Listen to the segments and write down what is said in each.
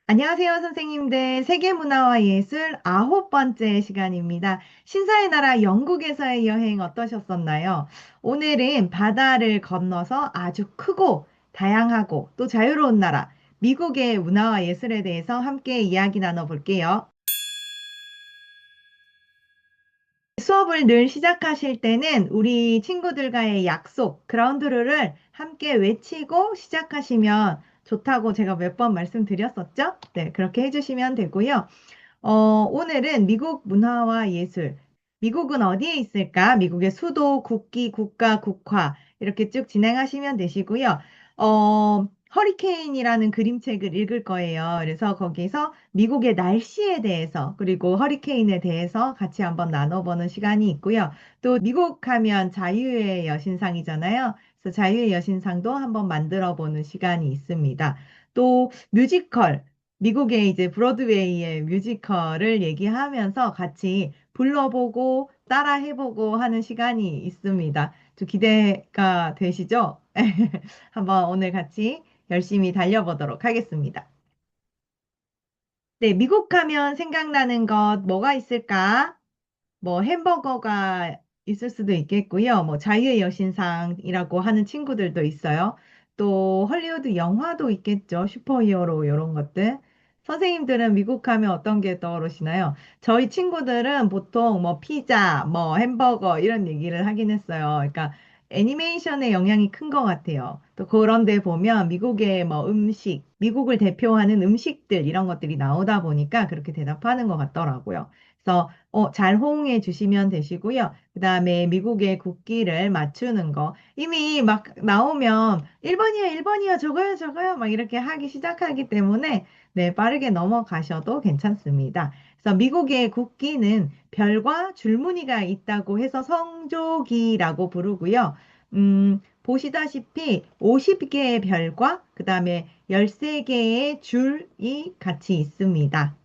안녕하세요, 선생님들. 세계문화와 예술 9번째 시간입니다. 신사의 나라 영국에서의 여행 어떠셨었나요? 오늘은 바다를 건너서 아주 크고 다양하고 또 자유로운 나라, 미국의 문화와 예술에 대해서 함께 이야기 나눠볼게요. 수업을 늘 시작하실 때는 우리 친구들과의 약속, 그라운드 룰을 함께 외치고 시작하시면 좋다고 제가 몇 번 말씀드렸었죠? 네, 그렇게 해주시면 되고요. 오늘은 미국 문화와 예술. 미국은 어디에 있을까? 미국의 수도, 국기, 국가, 국화. 이렇게 쭉 진행하시면 되시고요. 허리케인이라는 그림책을 읽을 거예요. 그래서 거기서 미국의 날씨에 대해서, 그리고 허리케인에 대해서 같이 한번 나눠보는 시간이 있고요. 또 미국 하면 자유의 여신상이잖아요. 그래서 자유의 여신상도 한번 만들어 보는 시간이 있습니다. 또 뮤지컬. 미국의 이제 브로드웨이의 뮤지컬을 얘기하면서 같이 불러보고 따라해보고 하는 시간이 있습니다. 좀 기대가 되시죠? 한번 오늘 같이 열심히 달려보도록 하겠습니다. 네, 미국 하면 생각나는 것 뭐가 있을까? 뭐 햄버거가 있을 수도 있겠고요. 뭐 자유의 여신상이라고 하는 친구들도 있어요. 또 헐리우드 영화도 있겠죠. 슈퍼히어로 이런 것들. 선생님들은 미국 하면 어떤 게 떠오르시나요? 저희 친구들은 보통 뭐 피자, 뭐 햄버거 이런 얘기를 하긴 했어요. 그러니까 애니메이션의 영향이 큰 것 같아요. 또 그런데 보면 미국의 뭐 음식, 미국을 대표하는 음식들 이런 것들이 나오다 보니까 그렇게 대답하는 것 같더라고요. 그래서 잘 호응해 주시면 되시고요. 그 다음에 미국의 국기를 맞추는 거. 이미 막 나오면 1번이요, 1번이요, 저거요, 저거요. 막 이렇게 하기 시작하기 때문에 네, 빠르게 넘어가셔도 괜찮습니다. 그래서 미국의 국기는 별과 줄무늬가 있다고 해서 성조기라고 부르고요. 보시다시피 50개의 별과 그 다음에 13개의 줄이 같이 있습니다.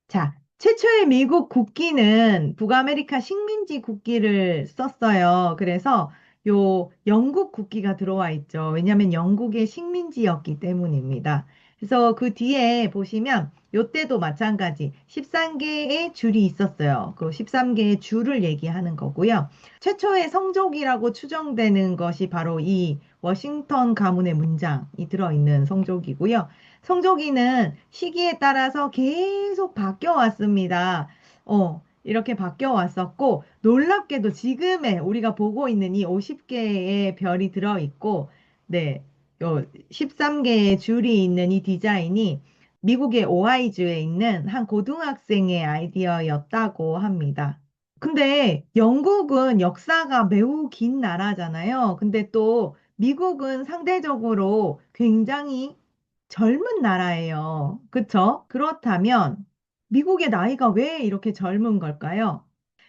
자, 최초의 미국 국기는 북아메리카 식민지 국기를 썼어요. 그래서 요 영국 국기가 들어와 있죠. 왜냐하면 영국의 식민지였기 때문입니다. 그래서 그 뒤에 보시면 요때도 마찬가지 13개의 줄이 있었어요. 그 13개의 줄을 얘기하는 거고요. 최초의 성족이라고 추정되는 것이 바로 이 워싱턴 가문의 문장이 들어있는 성족이고요. 성조기는 시기에 따라서 계속 바뀌어 왔습니다. 이렇게 바뀌어 왔었고, 놀랍게도 지금의 우리가 보고 있는 이 50개의 별이 들어있고, 네, 요 13개의 줄이 있는 이 디자인이 미국의 오하이주에 있는 한 고등학생의 아이디어였다고 합니다. 근데 영국은 역사가 매우 긴 나라잖아요. 근데 또 미국은 상대적으로 굉장히 젊은 나라예요. 그쵸? 그렇다면 미국의 나이가 왜 이렇게 젊은 걸까요?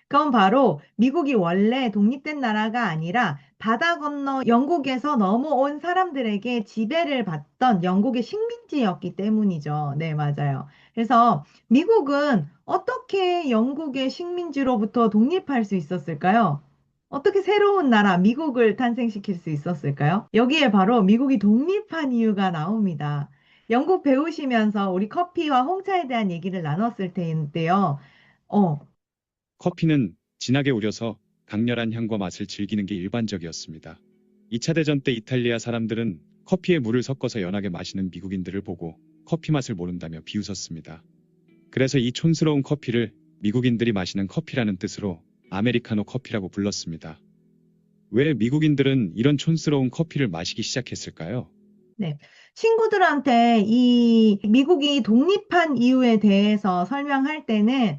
그건 바로 미국이 원래 독립된 나라가 아니라 바다 건너 영국에서 넘어온 사람들에게 지배를 받던 영국의 식민지였기 때문이죠. 네, 맞아요. 그래서 미국은 어떻게 영국의 식민지로부터 독립할 수 있었을까요? 어떻게 새로운 나라, 미국을 탄생시킬 수 있었을까요? 여기에 바로 미국이 독립한 이유가 나옵니다. 영국 배우시면서 우리 커피와 홍차에 대한 얘기를 나눴을 텐데요. 어, 커피는 진하게 우려서 강렬한 향과 맛을 즐기는 게 일반적이었습니다. 2차 대전 때 이탈리아 사람들은 커피에 물을 섞어서 연하게 마시는 미국인들을 보고 커피 맛을 모른다며 비웃었습니다. 그래서 이 촌스러운 커피를 미국인들이 마시는 커피라는 뜻으로 아메리카노 커피라고 불렀습니다. 왜 미국인들은 이런 촌스러운 커피를 마시기 시작했을까요? 네. 친구들한테 이 미국이 독립한 이유에 대해서 설명할 때는,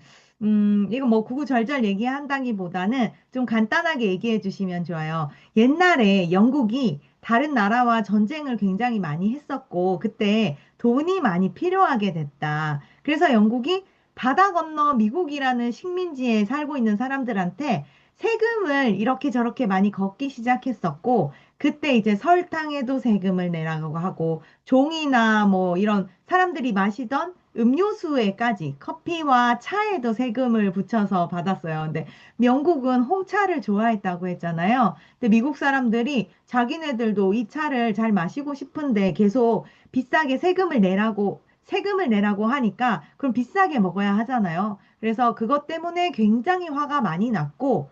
이거 뭐 구구절절 얘기한다기보다는 좀 간단하게 얘기해 주시면 좋아요. 옛날에 영국이 다른 나라와 전쟁을 굉장히 많이 했었고, 그때 돈이 많이 필요하게 됐다. 그래서 영국이 바다 건너 미국이라는 식민지에 살고 있는 사람들한테 세금을 이렇게 저렇게 많이 걷기 시작했었고, 그때 이제 설탕에도 세금을 내라고 하고 종이나 뭐 이런 사람들이 마시던 음료수에까지 커피와 차에도 세금을 붙여서 받았어요. 근데 영국은 홍차를 좋아했다고 했잖아요. 근데 미국 사람들이 자기네들도 이 차를 잘 마시고 싶은데 계속 비싸게 세금을 내라고 하니까 그럼 비싸게 먹어야 하잖아요. 그래서 그것 때문에 굉장히 화가 많이 났고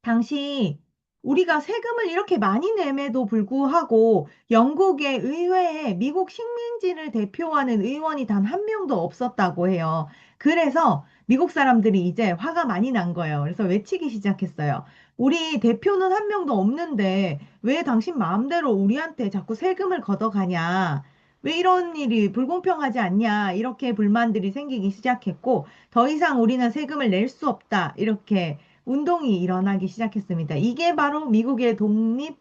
당시 우리가 세금을 이렇게 많이 내매도 불구하고 영국의 의회에 미국 식민지를 대표하는 의원이 단 한 명도 없었다고 해요. 그래서 미국 사람들이 이제 화가 많이 난 거예요. 그래서 외치기 시작했어요. 우리 대표는 한 명도 없는데 왜 당신 마음대로 우리한테 자꾸 세금을 걷어가냐? 왜 이런 일이 불공평하지 않냐? 이렇게 불만들이 생기기 시작했고 더 이상 우리는 세금을 낼 수 없다. 이렇게 운동이 일어나기 시작했습니다. 이게 바로 미국의 독립운동의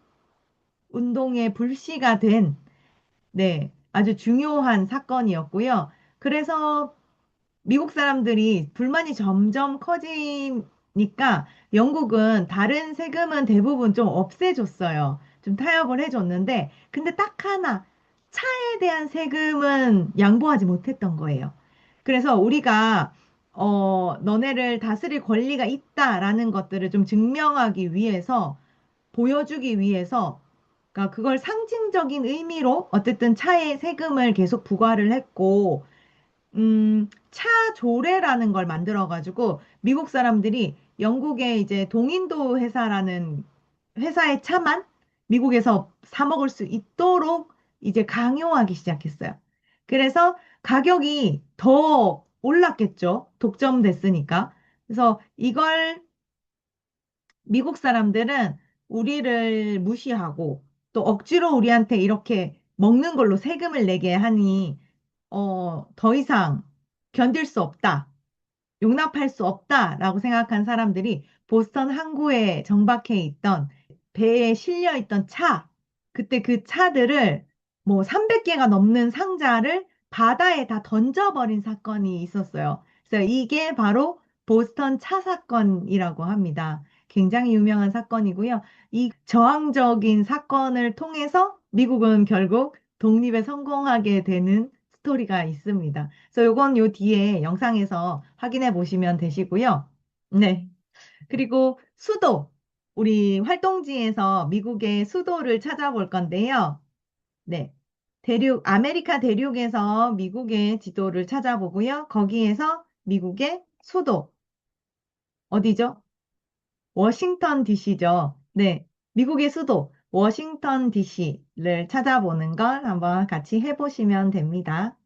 불씨가 된, 네, 아주 중요한 사건이었고요. 그래서 미국 사람들이 불만이 점점 커지니까 영국은 다른 세금은 대부분 좀 없애줬어요. 좀 타협을 해줬는데, 근데 딱 하나, 차에 대한 세금은 양보하지 못했던 거예요. 그래서 우리가, 너네를 다스릴 권리가 있다라는 것들을 좀 증명하기 위해서, 보여주기 위해서, 그러니까 그걸 상징적인 의미로 어쨌든 차에 세금을 계속 부과를 했고, 차조례라는 걸 만들어가지고 미국 사람들이 영국의 이제 동인도 회사라는 회사의 차만 미국에서 사 먹을 수 있도록 이제 강요하기 시작했어요. 그래서 가격이 더 올랐겠죠. 독점됐으니까. 그래서 이걸 미국 사람들은 우리를 무시하고 또 억지로 우리한테 이렇게 먹는 걸로 세금을 내게 하니 더 이상 견딜 수 없다, 용납할 수 없다라고 생각한 사람들이 보스턴 항구에 정박해 있던 배에 실려 있던 그때 그 차들을 뭐 300개가 넘는 상자를 바다에 다 던져버린 사건이 있었어요. 그래서 이게 바로 보스턴 차 사건이라고 합니다. 굉장히 유명한 사건이고요. 이 저항적인 사건을 통해서 미국은 결국 독립에 성공하게 되는 스토리가 있습니다. 그래서 요건 요 뒤에 영상에서 확인해 보시면 되시고요. 네. 그리고 수도. 우리 활동지에서 미국의 수도를 찾아볼 건데요. 네. 아메리카 대륙에서 미국의 지도를 찾아보고요. 거기에서 미국의 수도. 어디죠? 워싱턴 DC죠. 네. 미국의 수도, 워싱턴 DC를 찾아보는 걸 한번 같이 해보시면 됩니다.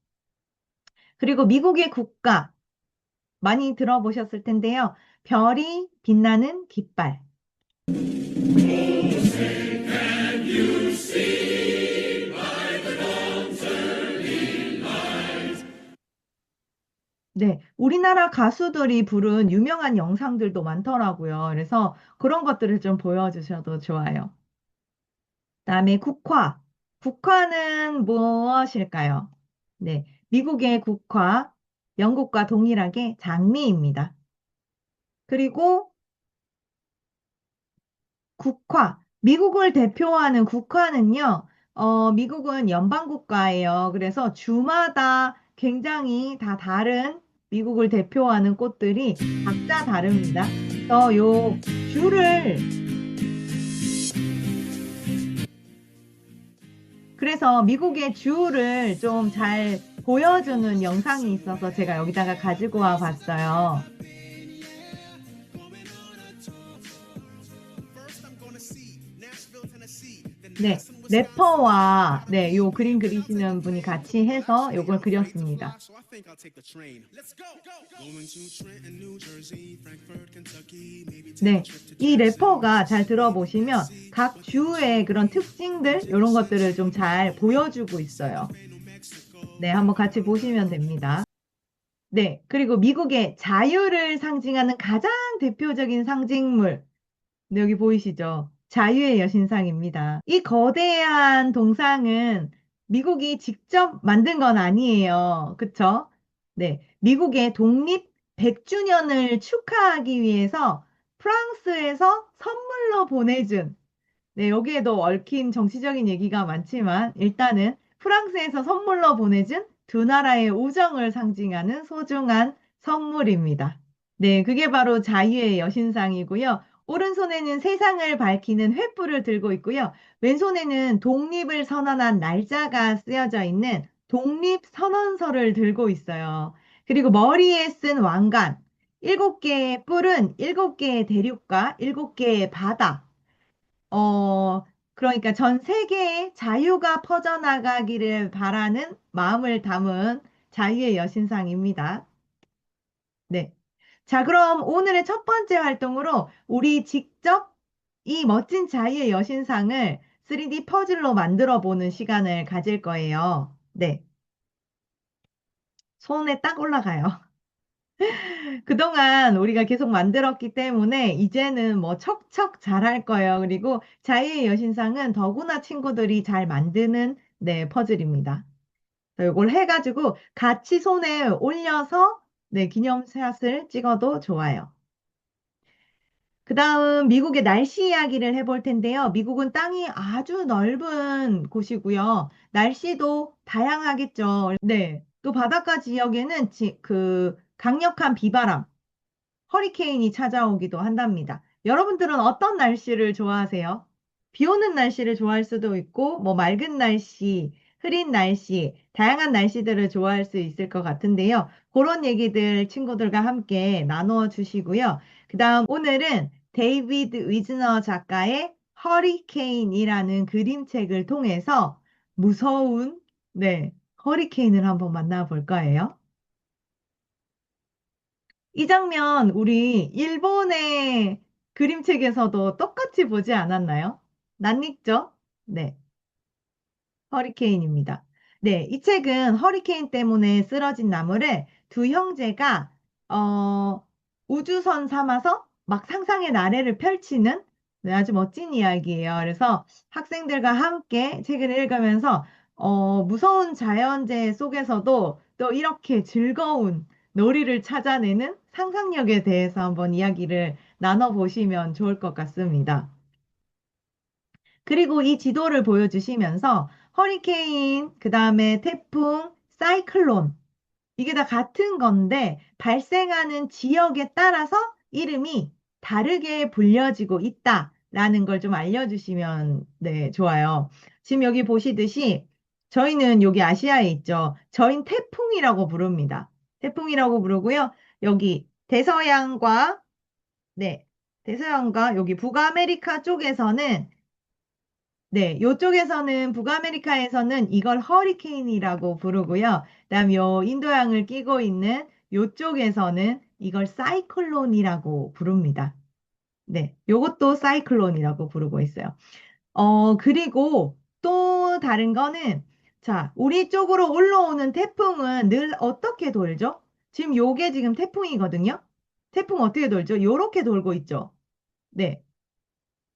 그리고 미국의 국가, 많이 들어보셨을 텐데요. 별이 빛나는 깃발. 네, 우리나라 가수들이 부른 유명한 영상들도 많더라고요. 그래서 그런 것들을 좀 보여주셔도 좋아요. 그다음에 국화. 국화는 무엇일까요? 네, 미국의 국화, 영국과 동일하게 장미입니다. 그리고 국화. 미국을 대표하는 국화는요, 미국은 연방국가예요. 그래서 주마다 굉장히 다 다른 미국을 대표하는 꽃들이 각자 다릅니다. 그래서 요 주를, 그래서 미국의 주를 좀 잘 보여주는 영상이 있어서 제가 여기다가 가지고 와 봤어요. 네, 래퍼와 네, 요 그림 그리시는 분이 같이 해서 요걸 그렸습니다. 네, 이 래퍼가 잘 들어보시면 각 주의 그런 특징들 이런 것들을 좀 잘 보여주고 있어요. 네, 한번 같이 보시면 됩니다. 네, 그리고 미국의 자유를 상징하는 가장 대표적인 상징물 네, 여기 보이시죠? 자유의 여신상입니다. 이 거대한 동상은 미국이 직접 만든 건 아니에요. 그쵸? 네. 미국의 독립 100주년을 축하하기 위해서 프랑스에서 선물로 보내준, 네, 여기에도 얽힌 정치적인 얘기가 많지만 일단은 프랑스에서 선물로 보내준 두 나라의 우정을 상징하는 소중한 선물입니다. 네, 그게 바로 자유의 여신상이고요. 오른손에는 세상을 밝히는 횃불을 들고 있고요. 왼손에는 독립을 선언한 날짜가 쓰여져 있는 독립선언서를 들고 있어요. 그리고 머리에 쓴 왕관, 일곱 개의 뿔은 일곱 개의 대륙과 일곱 개의 바다, 그러니까 전 세계에 자유가 퍼져나가기를 바라는 마음을 담은 자유의 여신상입니다. 네. 자, 그럼 오늘의 첫 번째 활동으로 우리 직접 이 멋진 자유의 여신상을 3D 퍼즐로 만들어 보는 시간을 가질 거예요. 네. 손에 딱 올라가요. 그동안 우리가 계속 만들었기 때문에 이제는 뭐 척척 잘할 거예요. 그리고 자유의 여신상은 더구나 친구들이 잘 만드는 네, 퍼즐입니다. 이걸 해가지고 같이 손에 올려서 네, 기념샷을 찍어도 좋아요. 그 다음 미국의 날씨 이야기를 해볼 텐데요. 미국은 땅이 아주 넓은 곳이고요. 날씨도 다양하겠죠. 네. 또 바닷가 지역에는 그 강력한 비바람, 허리케인이 찾아오기도 한답니다. 여러분들은 어떤 날씨를 좋아하세요? 비 오는 날씨를 좋아할 수도 있고, 뭐 맑은 날씨, 흐린 날씨, 다양한 날씨들을 좋아할 수 있을 것 같은데요. 그런 얘기들 친구들과 함께 나누어 주시고요. 그 다음 오늘은 데이비드 위즈너 작가의 허리케인이라는 그림책을 통해서 무서운, 네, 허리케인을 한번 만나볼 거예요. 이 장면 우리 일본의 그림책에서도 똑같이 보지 않았나요? 낯익죠? 네, 허리케인입니다. 네, 이 책은 허리케인 때문에 쓰러진 나무를 두 형제가 우주선 삼아서 막 상상의 나래를 펼치는 네, 아주 멋진 이야기예요. 그래서 학생들과 함께 책을 읽으면서 무서운 자연재해 속에서도 또 이렇게 즐거운 놀이를 찾아내는 상상력에 대해서 한번 이야기를 나눠보시면 좋을 것 같습니다. 그리고 이 지도를 보여주시면서 허리케인, 그 다음에 태풍, 사이클론, 이게 다 같은 건데 발생하는 지역에 따라서 이름이 다르게 불려지고 있다라는 걸 좀 알려주시면 네, 좋아요. 지금 여기 보시듯이 저희는 여기 아시아에 있죠. 저희는 태풍이라고 부릅니다. 태풍이라고 부르고요. 여기 대서양과 네, 대서양과 여기 북아메리카 쪽에서는 네, 요쪽에서는 북아메리카에서는 이걸 허리케인이라고 부르고요. 그다음 요 인도양을 끼고 있는 요쪽에서는 이걸 사이클론이라고 부릅니다. 네, 요것도 사이클론이라고 부르고 있어요. 그리고 또 다른 거는 자, 우리 쪽으로 올라오는 태풍은 늘 어떻게 돌죠? 지금 요게 지금 태풍이거든요. 태풍 어떻게 돌죠? 요렇게 돌고 있죠. 네.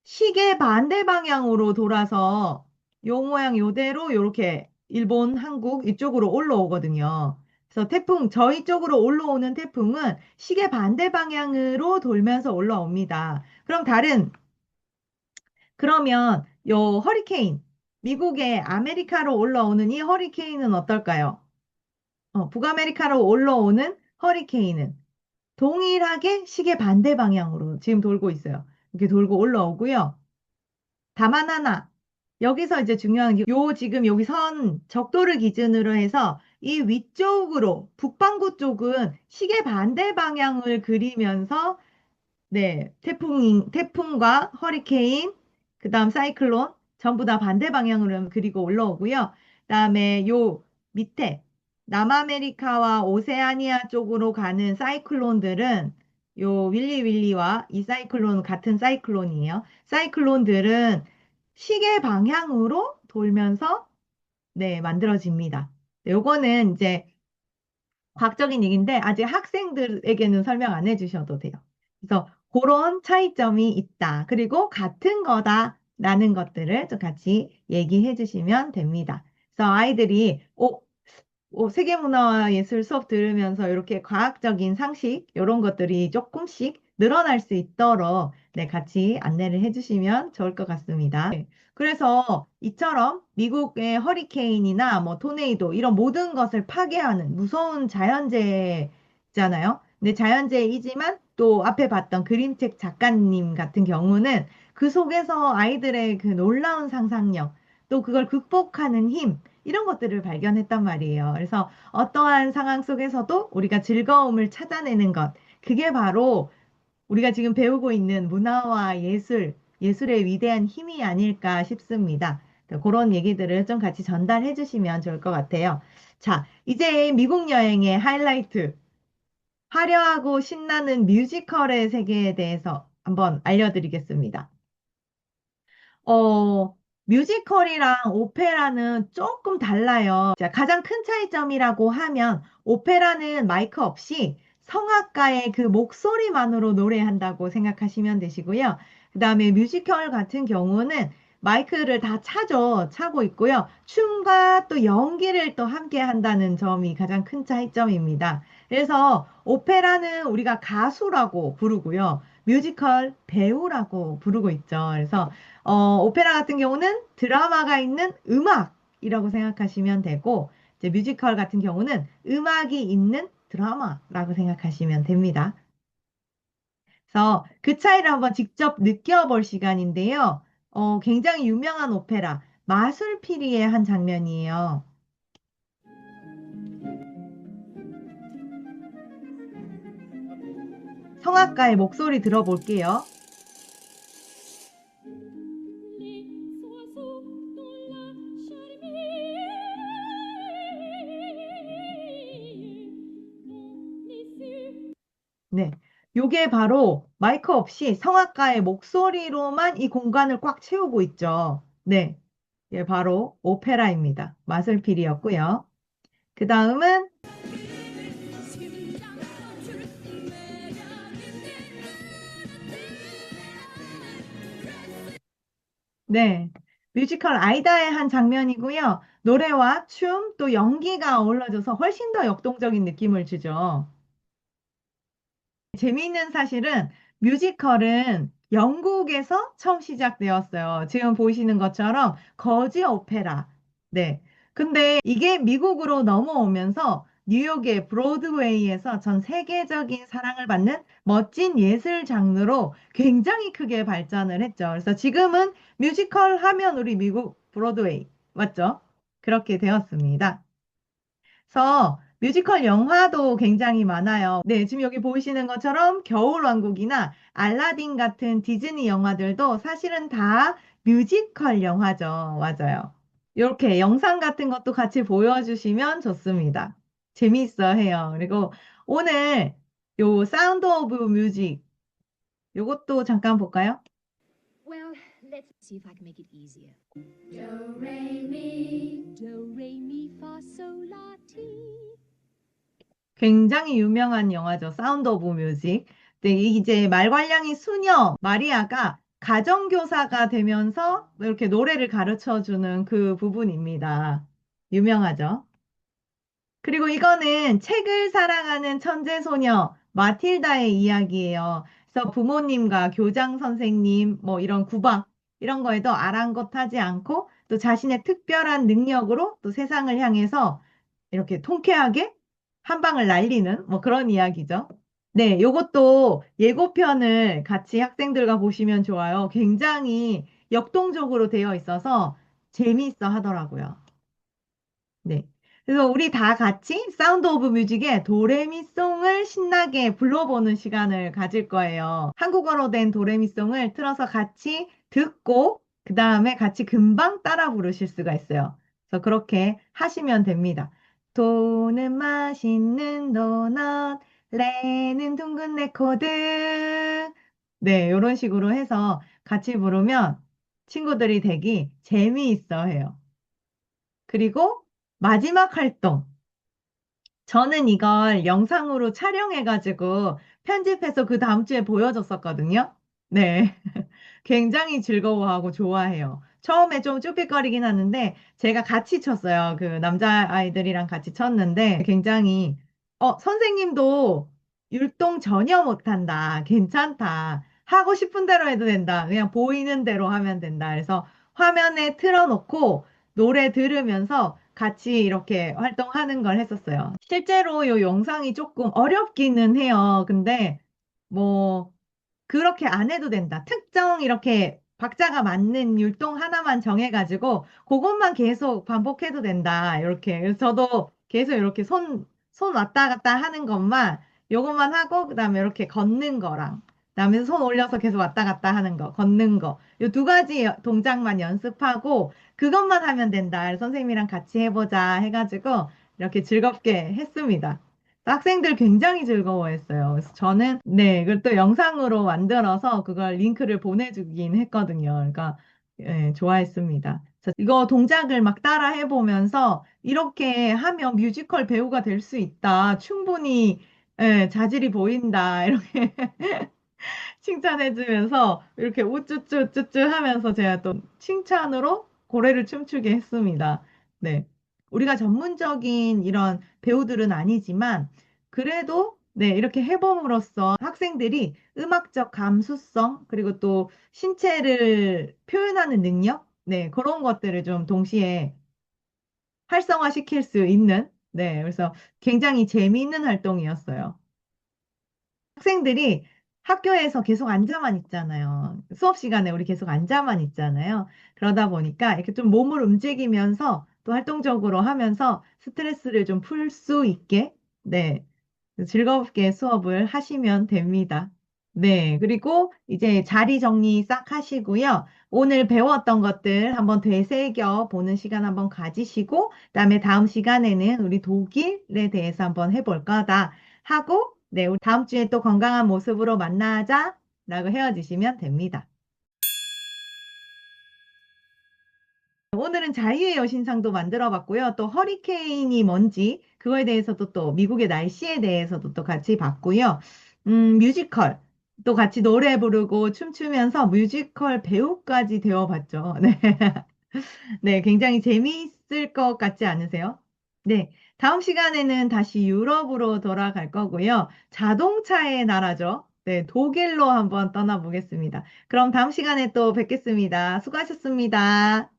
시계 반대 방향으로 돌아서 요 모양 요대로 요렇게 일본, 한국 이쪽으로 올라오거든요. 그래서 태풍, 저희 쪽으로 올라오는 태풍은 시계 반대 방향으로 돌면서 올라옵니다. 그러면 요 허리케인, 미국의 아메리카로 올라오는 이 허리케인은 어떨까요? 북아메리카로 올라오는 허리케인은 동일하게 시계 반대 방향으로 지금 돌고 있어요. 이렇게 돌고 올라오고요. 다만 하나, 여기서 이제 중요한 게, 지금 여기 선 적도를 기준으로 해서 이 위쪽으로, 북반구 쪽은 시계 반대 방향을 그리면서, 네, 태풍과 허리케인, 그 다음 사이클론, 전부 다 반대 방향으로 그리고 올라오고요. 그 다음에 요 밑에, 남아메리카와 오세아니아 쪽으로 가는 사이클론들은 요 윌리윌리와 이 사이클론 같은 사이클론이에요. 사이클론들은 시계 방향으로 돌면서 네, 만들어집니다. 네, 요거는 이제 과학적인 얘기인데 아직 학생들에게는 설명 안 해주셔도 돼요. 그래서 그런 차이점이 있다. 그리고 같은 거다라는 것들을 좀 같이 얘기해 주시면 됩니다. 그래서 아이들이 세계문화예술 수업 들으면서 이렇게 과학적인 상식 이런 것들이 조금씩 늘어날 수 있도록 네, 같이 안내를 해주시면 좋을 것 같습니다. 네, 그래서 이처럼 미국의 허리케인이나 뭐 토네이도 이런 모든 것을 파괴하는 무서운 자연재해잖아요. 근데 자연재해이지만 또 앞에 봤던 그림책 작가님 같은 경우는 그 속에서 아이들의 그 놀라운 상상력, 또 그걸 극복하는 힘, 이런 것들을 발견했단 말이에요. 그래서 어떠한 상황 속에서도 우리가 즐거움을 찾아내는 것, 그게 바로 우리가 지금 배우고 있는 문화와 예술, 예술의 위대한 힘이 아닐까 싶습니다. 그런 얘기들을 좀 같이 전달해 주시면 좋을 것 같아요. 자, 이제 미국 여행의 하이라이트, 화려하고 신나는 뮤지컬의 세계에 대해서 한번 알려드리겠습니다. 어, 뮤지컬이랑 오페라는 조금 달라요. 자, 가장 큰 차이점이라고 하면 오페라는 마이크 없이 성악가의 그 목소리만으로 노래한다고 생각하시면 되시고요. 그 다음에 뮤지컬 같은 경우는 마이크를 다 차고 있고요. 춤과 또 연기를 또 함께 한다는 점이 가장 큰 차이점입니다. 그래서 오페라는 우리가 가수라고 부르고요. 뮤지컬 배우라고 부르고 있죠. 그래서 오페라 같은 경우는 드라마가 있는 음악이라고 생각하시면 되고, 이제 뮤지컬 같은 경우는 음악이 있는 드라마라고 생각하시면 됩니다. 그래서 그 차이를 한번 직접 느껴볼 시간인데요. 굉장히 유명한 오페라, 마술피리의 한 장면이에요. 성악가의 목소리 들어볼게요. Les oiseaux dans la charmille, dans les cieux. 네. 요게 바로 마이크 없이 성악가의 목소리로만 이 공간을 꽉 채우고 있죠. 네. 예, 바로 오페라입니다. 마술피리였고요. 그 다음은 네, 뮤지컬 아이다의 한 장면이고요. 노래와 춤, 또 연기가 어우러져서 훨씬 더 역동적인 느낌을 주죠. 재미있는 사실은 뮤지컬은 영국에서 처음 시작되었어요. 지금 보시는 것처럼 거지 오페라. 네. 근데 이게 미국으로 넘어오면서 뉴욕의 브로드웨이에서 전 세계적인 사랑을 받는 멋진 예술 장르로 굉장히 크게 발전을 했죠. 그래서 지금은 뮤지컬 하면 우리 미국 브로드웨이. 맞죠? 그렇게 되었습니다. 그래서 뮤지컬 영화도 굉장히 많아요. 네, 지금 여기 보이시는 것처럼 겨울왕국이나 알라딘 같은 디즈니 영화들도 사실은 다 뮤지컬 영화죠. 맞아요. 이렇게 영상 같은 것도 같이 보여주시면 좋습니다. 재미있어 해요. 그리고 오늘 요 사운드 오브 뮤직 요것도 잠깐 볼까요? Well, let's see if I can make it easier. Do, re, mi. Do, re, mi, fa, sol, la, ti. 굉장히 유명한 영화죠. 사운드 오브 뮤직. 네, 이제 말괄량이 수녀 마리아가 가정교사가 되면서 이렇게 노래를 가르쳐 주는 그 부분입니다. 유명하죠. 그리고 이거는 책을 사랑하는 천재소녀 마틸다의 이야기예요. 그래서 부모님과 교장 선생님, 뭐 이런 구박, 이런 거에도 아랑곳하지 않고 또 자신의 특별한 능력으로 또 세상을 향해서 이렇게 통쾌하게 한 방을 날리는 뭐 그런 이야기죠. 네, 요것도 예고편을 같이 학생들과 보시면 좋아요. 굉장히 역동적으로 되어 있어서 재미있어 하더라고요. 네. 그래서 우리 다 같이 사운드 오브 뮤직의 도레미송을 신나게 불러보는 시간을 가질 거예요. 한국어로 된 도레미송을 틀어서 같이 듣고, 그 다음에 같이 금방 따라 부르실 수가 있어요. 그래서 그렇게 하시면 됩니다. 도는 맛있는 도넛, 레는 둥근 레코드. 네, 이런 식으로 해서 같이 부르면 친구들이 되게 재미있어 해요. 그리고 마지막 활동. 저는 이걸 영상으로 촬영해가지고 편집해서 그 다음 주에 보여줬었거든요. 네. 굉장히 즐거워하고 좋아해요. 처음에 좀 쭈삣거리긴 하는데 제가 같이 쳤어요. 그 남자아이들이랑 같이 쳤는데 굉장히 선생님도 율동 전혀 못한다. 괜찮다. 하고 싶은 대로 해도 된다. 그냥 보이는 대로 하면 된다. 그래서 화면에 틀어놓고 노래 들으면서 같이 이렇게 활동하는 걸 했었어요. 실제로 이 영상이 조금 어렵기는 해요. 근데 뭐 그렇게 안 해도 된다. 특정 이렇게 박자가 맞는 율동 하나만 정해가지고 그것만 계속 반복해도 된다. 이렇게. 그래서 저도 계속 이렇게 손 왔다 갔다 하는 것만 요것만 하고 그다음에 이렇게 걷는 거랑 그다음에 손 올려서 계속 왔다 갔다 하는 거, 걷는 거. 요 두 가지 동작만 연습하고 그것만 하면 된다. 그래서 선생님이랑 같이 해보자 해가지고 이렇게 즐겁게 했습니다. 학생들 굉장히 즐거워했어요. 그래서 저는 네, 그걸 또 영상으로 만들어서 그걸 링크를 보내주긴 했거든요. 그러니까 예, 좋아했습니다. 그래서 이거 동작을 막 따라 해보면서 이렇게 하면 뮤지컬 배우가 될 수 있다. 충분히 예, 자질이 보인다. 이렇게 칭찬해주면서 이렇게 우쭈쭈 우쭈쭈 하면서 제가 또 칭찬으로 고래를 춤추게 했습니다. 네. 우리가 전문적인 이런 배우들은 아니지만 그래도 네, 이렇게 해봄으로써 학생들이 음악적 감수성 그리고 또 신체를 표현하는 능력 네, 그런 것들을 좀 동시에 활성화시킬 수 있는 네, 그래서 굉장히 재미있는 활동이었어요. 학생들이 학교에서 계속 앉아만 있잖아요. 수업 시간에 우리 계속 앉아만 있잖아요. 그러다 보니까 이렇게 좀 몸을 움직이면서 또 활동적으로 하면서 스트레스를 좀 풀 수 있게, 네, 즐겁게 수업을 하시면 됩니다. 네, 그리고 이제 자리 정리 싹 하시고요. 오늘 배웠던 것들 한번 되새겨 보는 시간 한번 가지시고, 그다음에 다음 시간에는 우리 독일에 대해서 한번 해볼 거다 하고, 네, 우리 다음 주에 또 건강한 모습으로 만나자 라고 헤어지시면 됩니다. 오늘은 자유의 여신상도 만들어 봤고요. 또 허리케인이 뭔지 그거에 대해서도 또 미국의 날씨에 대해서도 또 같이 봤고요. 뮤지컬 또 같이 노래 부르고 춤추면서 뮤지컬 배우까지 되어 봤죠. 네. 네, 굉장히 재미있을 것 같지 않으세요? 네. 다음 시간에는 다시 유럽으로 돌아갈 거고요. 자동차의 나라죠. 네, 독일로 한번 떠나보겠습니다. 그럼 다음 시간에 또 뵙겠습니다. 수고하셨습니다.